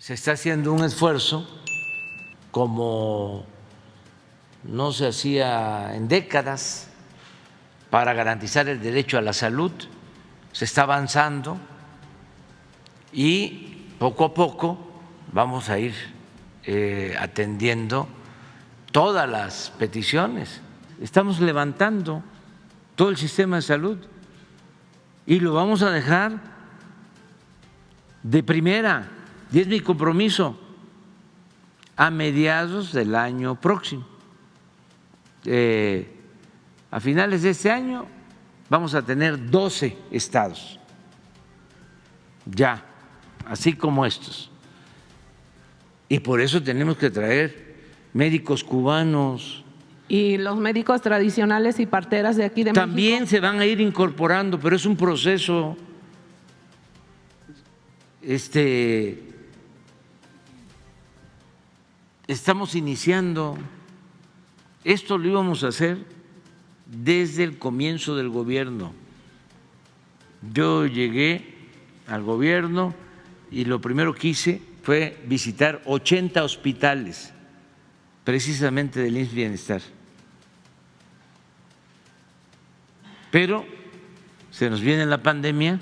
se está haciendo un esfuerzo como no se hacía en décadas para garantizar el derecho a la salud. Se está avanzando y poco a poco vamos a ir atendiendo todas las peticiones. Estamos levantando todo el sistema de salud y lo vamos a dejar de primera, y es mi compromiso, a mediados del año próximo. A finales de este año vamos a tener 12 estados ya, así como estos. Y por eso tenemos que traer médicos cubanos. Y los médicos tradicionales y parteras de aquí de México también se van a ir incorporando, pero es un proceso. Estamos iniciando. Esto lo íbamos a hacer desde el comienzo del gobierno. Yo llegué al gobierno y lo primero que hice fue visitar 80 hospitales, precisamente del IMSS Bienestar. Pero se nos viene la pandemia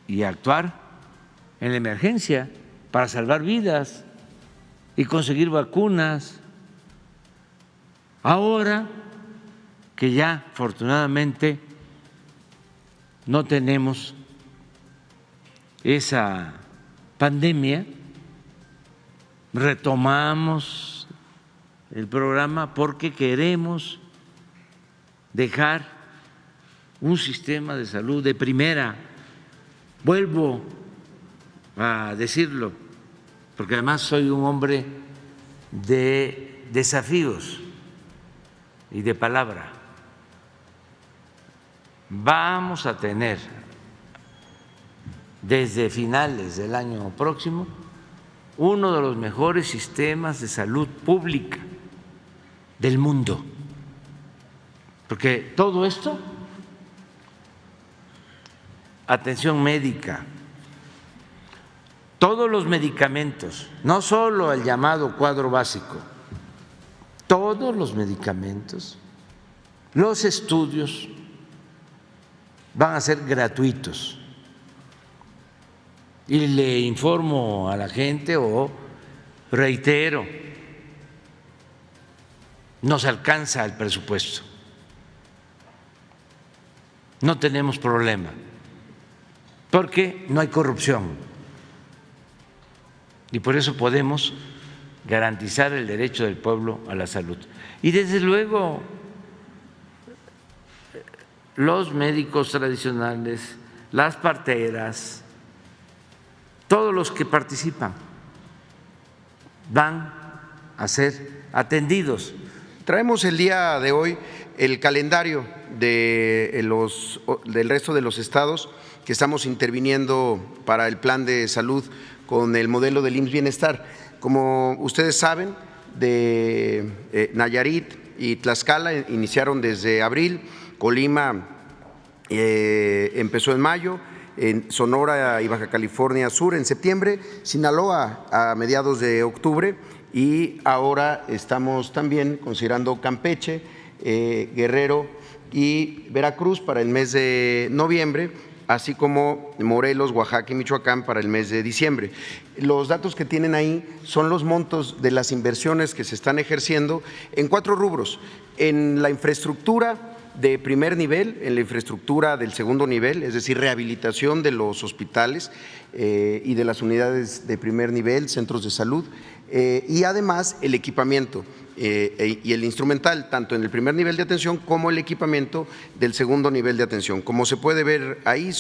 y actuar en la emergencia para salvar vidas y conseguir vacunas. Ahora que ya afortunadamente no tenemos esa pandemia, retomamos el programa porque queremos dejar un sistema de salud de primera. Vuelvo a decirlo, porque además soy un hombre de desafíos y de palabra. Vamos a tener desde finales del año próximo uno de los mejores sistemas de salud pública del mundo, porque todo esto, atención médica, todos los medicamentos, no solo el llamado cuadro básico, todos los medicamentos, los estudios van a ser gratuitos. Y le informo a la gente o reitero, nos alcanza el presupuesto, no tenemos problema, porque no hay corrupción y por eso podemos garantizar el derecho del pueblo a la salud. Y desde luego los médicos tradicionales, las parteras, todos los que participan van a ser atendidos. Traemos el día de hoy el calendario del resto de los estados que estamos interviniendo para el plan de salud con el modelo del IMSS Bienestar. Como ustedes saben, de Nayarit y Tlaxcala iniciaron desde abril, Colima empezó en mayo, en Sonora y Baja California Sur en septiembre, Sinaloa a mediados de octubre y ahora estamos también considerando Campeche, Guerrero y Veracruz para el mes de noviembre, así como Morelos, Oaxaca y Michoacán para el mes de diciembre. Los datos que tienen ahí son los montos de las inversiones que se están ejerciendo en 4 rubros: en la infraestructura de primer nivel, en la infraestructura del segundo nivel, es decir, rehabilitación de los hospitales y de las unidades de primer nivel, centros de salud, y además el equipamiento y el instrumental, tanto en el primer nivel de atención como el equipamiento del segundo nivel de atención. Como se puede ver ahí,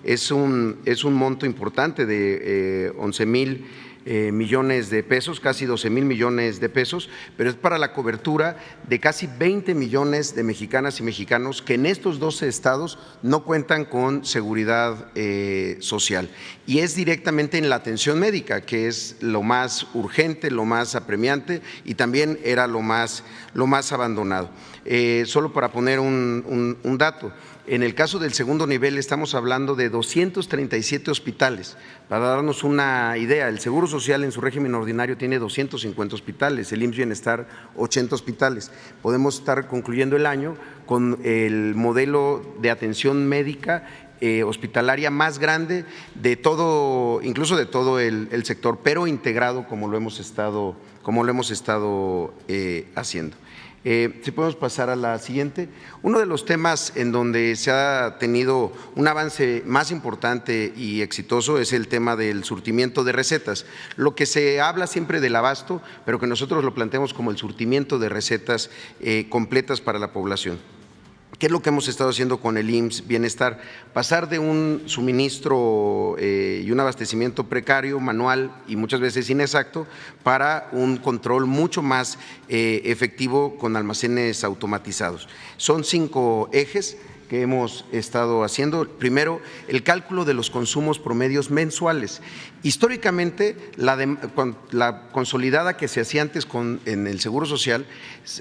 es un monto importante de 11,000 millones de pesos, casi 12,000 millones de pesos, pero es para la cobertura de casi 20 millones de mexicanas y mexicanos que en estos 12 estados no cuentan con seguridad social. Y es directamente en la atención médica, que es lo más urgente, lo más apremiante y también era lo más abandonado. Solo para poner un dato, en el caso del segundo nivel estamos hablando de 237 hospitales. Para darnos una idea, el Seguro Social en su régimen ordinario tiene 250 hospitales, el IMSS Bienestar 80 hospitales. Podemos estar concluyendo el año con el modelo de atención médica hospitalaria más grande de todo, incluso de todo el sector, pero integrado como lo hemos estado haciendo. Si podemos pasar a la siguiente. Uno de los temas en donde se ha tenido un avance más importante y exitoso es el tema del surtimiento de recetas. Lo que se habla siempre del abasto, pero que nosotros lo planteamos como el surtimiento de recetas completas para la población. ¿Qué es lo que hemos estado haciendo con el IMSS Bienestar? Pasar de un suministro y un abastecimiento precario, manual y muchas veces inexacto, para un control mucho más efectivo con almacenes automatizados. Son 5 ejes que hemos estado haciendo. Primero, el cálculo de los consumos promedios mensuales. Históricamente, la consolidada que se hacía antes en el Seguro Social,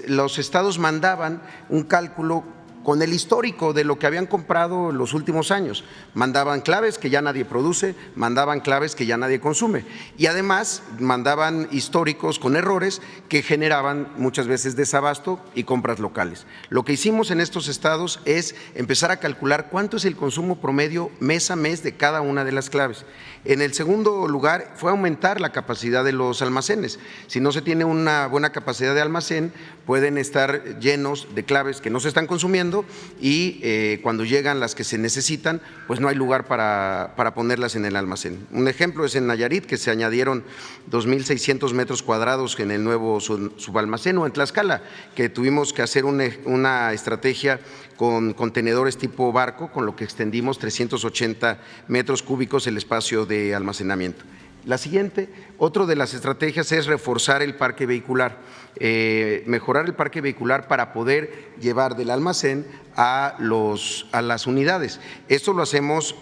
los estados mandaban un cálculo con el histórico de lo que habían comprado en los últimos años. Mandaban claves que ya nadie produce, mandaban claves que ya nadie consume y además mandaban históricos con errores que generaban muchas veces desabasto y compras locales. Lo que hicimos en estos estados es empezar a calcular cuánto es el consumo promedio mes a mes de cada una de las claves. En el segundo lugar fue aumentar la capacidad de los almacenes. Si no se tiene una buena capacidad de almacén, pueden estar llenos de claves que no se están consumiendo y cuando llegan las que se necesitan, pues no hay lugar para ponerlas en el almacén. Un ejemplo es en Nayarit, que se añadieron 2,600 metros cuadrados en el nuevo subalmacén, o en Tlaxcala, que tuvimos que hacer una estrategia con contenedores tipo barco, con lo que extendimos 380 metros cúbicos el espacio de almacenamiento. La siguiente, otra de las estrategias es reforzar el parque vehicular, mejorar el parque vehicular para poder llevar del almacén a las unidades. Esto lo hacemos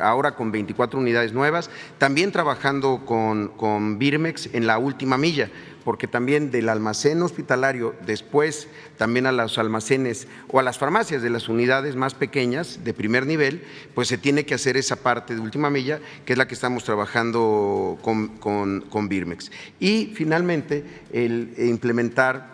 ahora con 24 unidades nuevas, también trabajando con Birmex en la última milla, porque también del almacén hospitalario, después también a los almacenes o a las farmacias de las unidades más pequeñas de primer nivel, pues se tiene que hacer esa parte de última milla, que es la que estamos trabajando con Birmex. Y finalmente, el implementar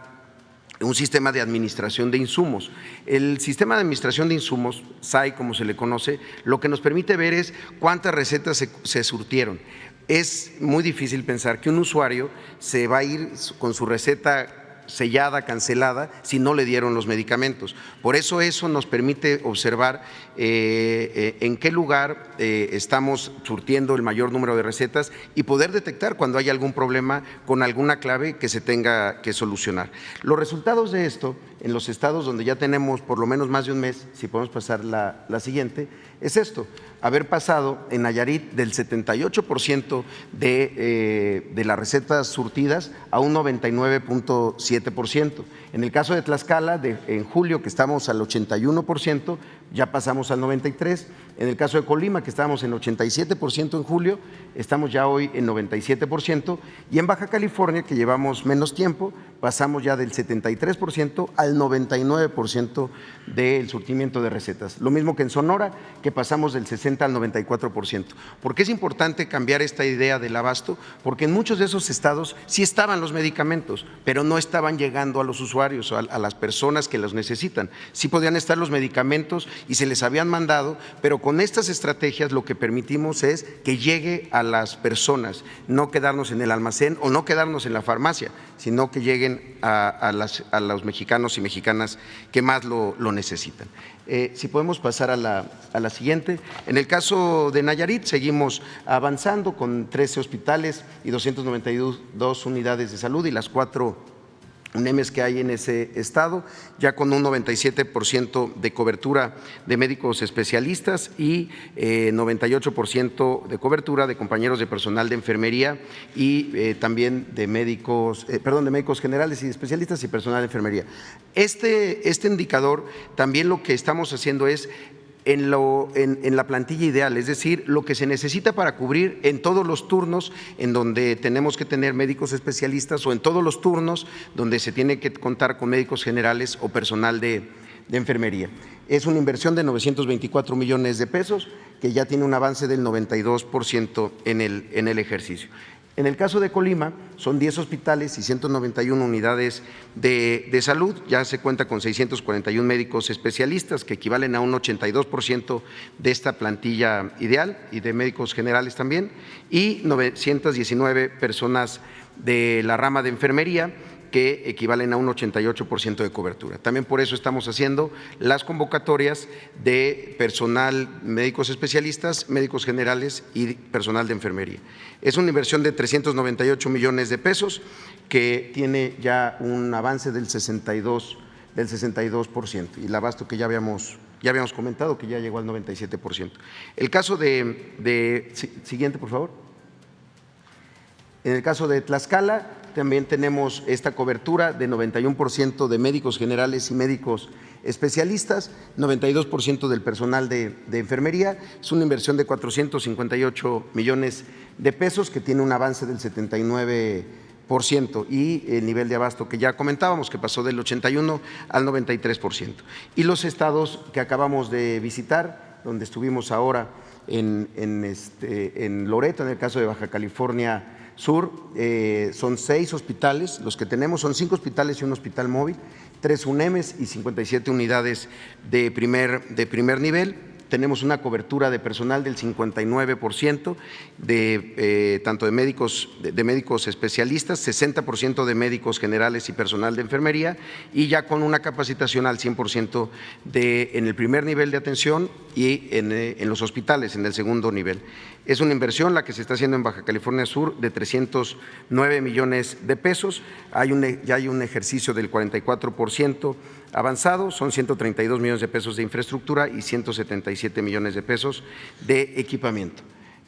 un sistema de administración de insumos. El sistema de administración de insumos, SAI como se le conoce, lo que nos permite ver es cuántas recetas se surtieron. Es muy difícil pensar que un usuario se va a ir con su receta sellada, cancelada, si no le dieron los medicamentos. Por eso nos permite observar en qué lugar estamos surtiendo el mayor número de recetas y poder detectar cuando hay algún problema con alguna clave que se tenga que solucionar. Los resultados de esto, en los estados donde ya tenemos por lo menos más de un mes, si podemos pasar la siguiente, es esto: haber pasado en Nayarit del 78% de las recetas surtidas a un 99.7%. En el caso de Tlaxcala, en julio, que estamos al 81%, ya pasamos al 93%. En el caso de Colima, que estábamos en 87% en julio, estamos ya hoy en 97%. Y en Baja California, que llevamos menos tiempo, pasamos ya del 73% al 99% del surtimiento de recetas. Lo mismo que en Sonora, que pasamos del 60 al 94%. ¿Por qué es importante cambiar esta idea del abasto? Porque en muchos de esos estados sí estaban los medicamentos, pero no estaban llegando a los usuarios, a las personas que los necesitan. Sí podían estar los medicamentos y se les habían mandado, pero con estas estrategias lo que permitimos es que llegue a las personas, no quedarnos en el almacén o no quedarnos en la farmacia, sino que lleguen a los mexicanos y mexicanas que más lo necesitan. Si podemos pasar a la siguiente. En el caso de Nayarit seguimos avanzando con 13 hospitales y 292 unidades de salud y las 4 UNEMES que hay en ese estado, ya con un 97% de cobertura de médicos especialistas y 98% de cobertura de compañeros de personal de enfermería y también de médicos generales y especialistas y personal de enfermería. Este indicador también lo que estamos haciendo es en la plantilla ideal, es decir, lo que se necesita para cubrir en todos los turnos en donde tenemos que tener médicos especialistas o en todos los turnos donde se tiene que contar con médicos generales o personal de enfermería. Es una inversión de 924 millones de pesos que ya tiene un avance del 92% en el ejercicio. En el caso de Colima, son 10 hospitales y 191 unidades de salud. Ya se cuenta con 641 médicos especialistas, que equivalen a un 82% de esta plantilla ideal, y de médicos generales también, y 919 personas de la rama de enfermería, que equivalen a un 88% de cobertura. También por eso estamos haciendo las convocatorias de personal, médicos especialistas, médicos generales y personal de enfermería. Es una inversión de 398 millones de pesos que tiene ya un avance del 62%, y el abasto que ya habíamos comentado, que ya llegó al 97%. El caso siguiente, por favor. En el caso de Tlaxcala, también tenemos esta cobertura de 91% de médicos generales y médicos especialistas, 92% del personal de enfermería. Es una inversión de 458 millones de pesos que tiene un avance del 79%, y el nivel de abasto que ya comentábamos, que pasó del 81 al 93%. Y los estados que acabamos de visitar, donde estuvimos ahora en Loreto, en el caso de Baja California Sur, son 6 hospitales, los que tenemos son 5 hospitales y un hospital móvil, 3 UNEMES y 57 unidades de primer nivel. Tenemos una cobertura de personal del 59%, tanto de médicos especialistas, 60% de médicos generales y personal de enfermería, y ya con una capacitación al 100% en el primer nivel de atención y en los hospitales en el segundo nivel. Es una inversión la que se está haciendo en Baja California Sur de 309 millones de pesos. Ya hay un ejercicio del 44% avanzado, son 132 millones de pesos de infraestructura y 177 millones de pesos de equipamiento.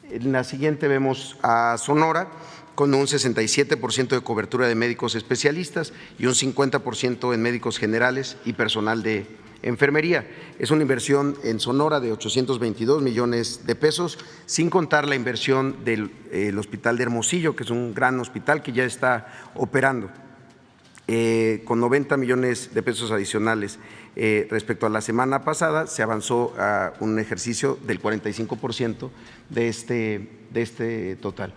En la siguiente vemos a Sonora, con un 67% de cobertura de médicos especialistas y un 50% en médicos generales y personal de enfermería. Es una inversión en Sonora de 822 millones de pesos, sin contar la inversión del Hospital de Hermosillo, que es un gran hospital que ya está operando, con 90 millones de pesos adicionales. Respecto a la semana pasada, se avanzó a un ejercicio del 45% de este total.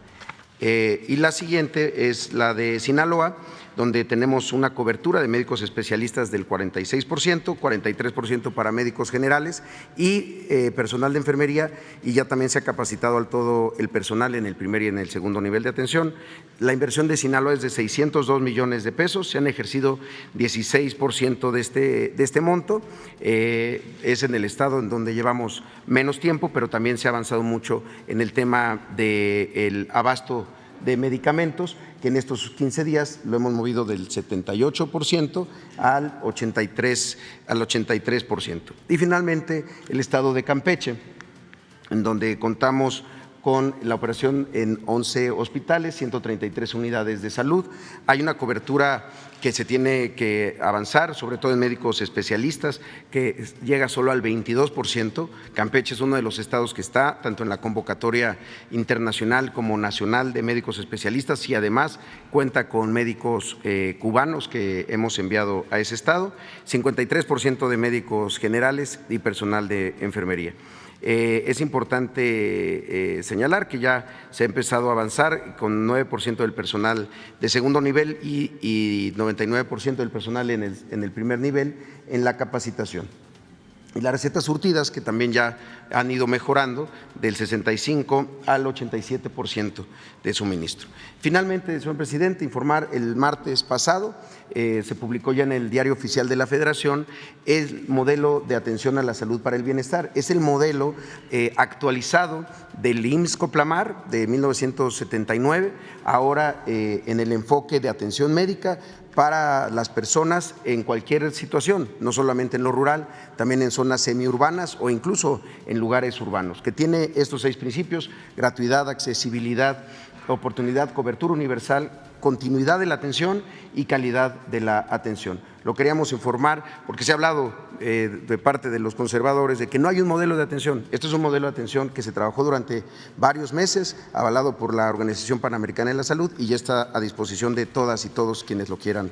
Y la siguiente es la de Sinaloa, donde tenemos una cobertura de médicos especialistas del 46%, 43% para médicos generales y personal de enfermería, y ya también se ha capacitado al todo el personal en el primer y en el segundo nivel de atención. La inversión de Sinaloa es de 602 millones de pesos, se han ejercido 16% de este monto. Es en el estado en donde llevamos menos tiempo, pero también se ha avanzado mucho en el tema del abasto de medicamentos, que en estos 15 días lo hemos movido del 78% al 83%. Y finalmente el estado de Campeche, en donde contamos con la operación en 11 hospitales, 133 unidades de salud. Hay una cobertura que se tiene que avanzar, sobre todo en médicos especialistas, que llega solo al 22%. Campeche es uno de los estados que está tanto en la convocatoria internacional como nacional de médicos especialistas, y además cuenta con médicos cubanos que hemos enviado a ese estado, 53% de médicos generales y personal de enfermería. Es importante señalar que ya se ha empezado a avanzar con 9% del personal de segundo nivel y 99% del personal en el primer nivel en la capacitación. Y las recetas surtidas, que también ya han ido mejorando del 65 al 87% de suministro. Finalmente, señor presidente, informar, el martes pasado se publicó ya en el Diario Oficial de la Federación el modelo de atención a la salud para el bienestar. Es el modelo actualizado del IMSS-Coplamar de 1979, ahora en el enfoque de atención médica, para las personas en cualquier situación, no solamente en lo rural, también en zonas semiurbanas o incluso en lugares urbanos, que tiene estos 6 principios: gratuidad, accesibilidad, oportunidad, cobertura universal, continuidad de la atención y calidad de la atención. Lo queríamos informar porque se ha hablado de parte de los conservadores de que no hay un modelo de atención. Este es un modelo de atención que se trabajó durante varios meses, avalado por la Organización Panamericana de la Salud, y ya está a disposición de todas y todos quienes lo quieran